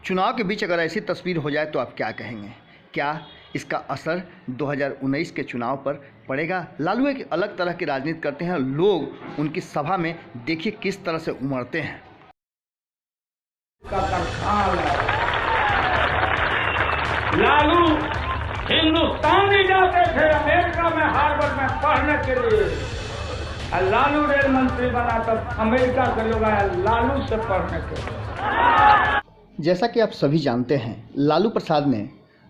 चुनाव के बीच अगर ऐसी तस्वीर हो जाए तो आप क्या कहेंगे? क्या इसका असर 2019 के चुनाव पर पड़ेगा? लालू एक अलग तरह की राजनीति करते हैं, लोग उनकी सभा में देखिए किस तरह से उमड़ते हैं। लालू हिंदुस्तान ही जाते थे अमेरिका में हार्वर्ड में पढ़ने के लिए, लालू रेल मंत्री बना तब अमेरिका के लोग आए लालू से पढ़ने के लिए। जैसा कि आप सभी जानते हैं, लालू प्रसाद ने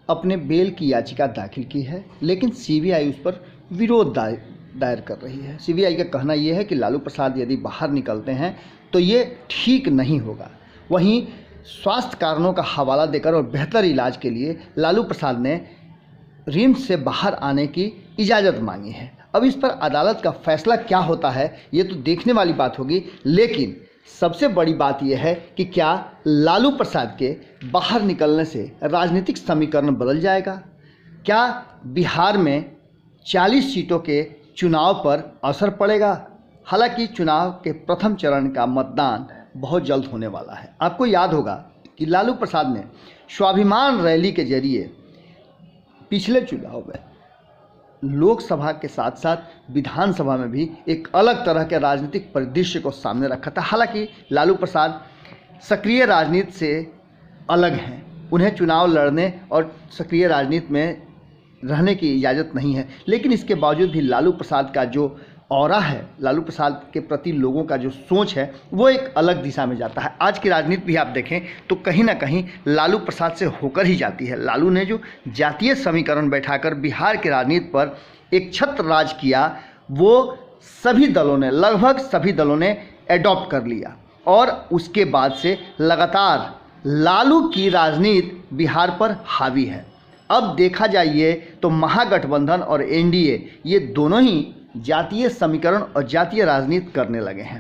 अपने बेल की याचिका दाखिल की है, लेकिन सीबीआई उस पर विरोध दायर कर रही है। सीबीआई का कहना यह है कि लालू प्रसाद यदि बाहर निकलते हैं तो ये ठीक नहीं होगा। वहीं स्वास्थ्य कारणों का हवाला देकर और बेहतर इलाज के लिए लालू प्रसाद ने रिम्स से बाहर आने की इजाज़त मांगी है। अब इस पर अदालत का फैसला क्या होता है ये तो देखने वाली बात होगी, लेकिन सबसे बड़ी बात यह है कि क्या लालू प्रसाद के बाहर निकलने से राजनीतिक समीकरण बदल जाएगा? क्या बिहार में 40 सीटों के चुनाव पर असर पड़ेगा? हालांकि चुनाव के प्रथम चरण का मतदान बहुत जल्द होने वाला है। आपको याद होगा कि लालू प्रसाद ने स्वाभिमान रैली के जरिए पिछले चुनाव में लोकसभा के साथ साथ विधानसभा में भी एक अलग तरह के राजनीतिक परिदृश्य को सामने रखा था। हालांकि लालू प्रसाद सक्रिय राजनीति से अलग हैं, उन्हें चुनाव लड़ने और सक्रिय राजनीति में रहने की इजाज़त नहीं है, लेकिन इसके बावजूद भी लालू प्रसाद का जो ऑरा है, लालू प्रसाद के प्रति लोगों का जो सोच है वो एक अलग दिशा में जाता है। आज की राजनीति भी आप देखें तो कहीं ना कहीं लालू प्रसाद से होकर ही जाती है। लालू ने जो जातीय समीकरण बैठाकर बिहार की राजनीति पर एक छत्र राज किया, वो सभी दलों ने, लगभग सभी दलों ने एडॉप्ट कर लिया और उसके बाद से लगातार लालू की राजनीति बिहार पर हावी है। अब देखा जाए तो महागठबंधन और एनडीए ये दोनों ही जातीय समीकरण और जातीय राजनीति करने लगे हैं।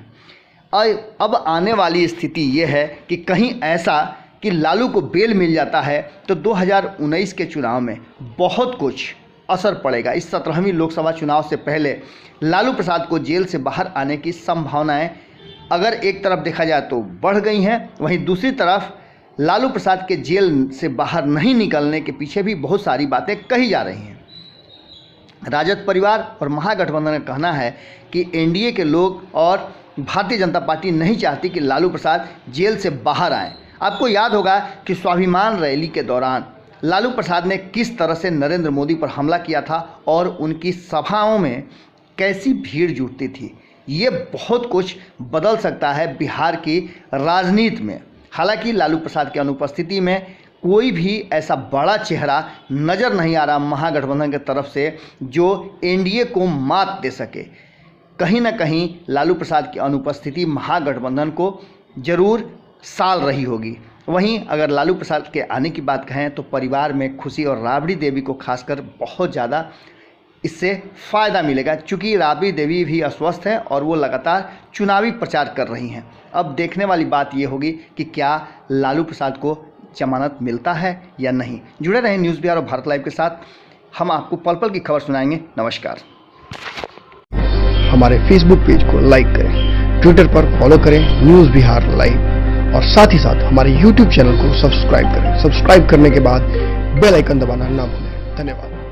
अब आने वाली स्थिति ये है कि कहीं ऐसा कि लालू को बेल मिल जाता है तो 2019 के चुनाव में बहुत कुछ असर पड़ेगा। इस 17वीं लोकसभा चुनाव से पहले लालू प्रसाद को जेल से बाहर आने की संभावनाएं अगर एक तरफ देखा जाए तो बढ़ गई हैं, वहीं दूसरी तरफ लालू प्रसाद के जेल से बाहर नहीं निकलने के पीछे भी बहुत सारी बातें कही जा रही हैं। राजद परिवार और महागठबंधन का कहना है कि एनडीए के लोग और भारतीय जनता पार्टी नहीं चाहती कि लालू प्रसाद जेल से बाहर आएं। आपको याद होगा कि स्वाभिमान रैली के दौरान लालू प्रसाद ने किस तरह से नरेंद्र मोदी पर हमला किया था और उनकी सभाओं में कैसी भीड़ जुटती थी। ये बहुत कुछ बदल सकता है बिहार की राजनीति में। हालांकि लालू प्रसाद की अनुपस्थिति में कोई भी ऐसा बड़ा चेहरा नज़र नहीं आ रहा महागठबंधन की तरफ से जो एनडीए को मात दे सके। कहीं ना कहीं लालू प्रसाद की अनुपस्थिति महागठबंधन को जरूर साल रही होगी। वहीं अगर लालू प्रसाद के आने की बात कहें तो परिवार में खुशी और राबड़ी देवी को खासकर बहुत ज़्यादा इससे फ़ायदा मिलेगा, चूँकि राबड़ी देवी भी अस्वस्थ हैं और वो लगातार चुनावी प्रचार कर रही हैं। अब देखने वाली बात ये होगी कि क्या लालू प्रसाद को जमानत मिलता है या नहीं। जुड़े रहें न्यूज़ बिहार और भारत लाइव के साथ, हम आपको पल पल की खबर सुनाएंगे। नमस्कार। हमारे फेसबुक पेज को लाइक करें, ट्विटर पर फॉलो करें न्यूज़ बिहार लाइव और साथ ही साथ हमारे यूट्यूब चैनल को सब्सक्राइब करें। सब्सक्राइब करने के बाद बेल आइकन दबाना ना भूलें। धन्यवाद।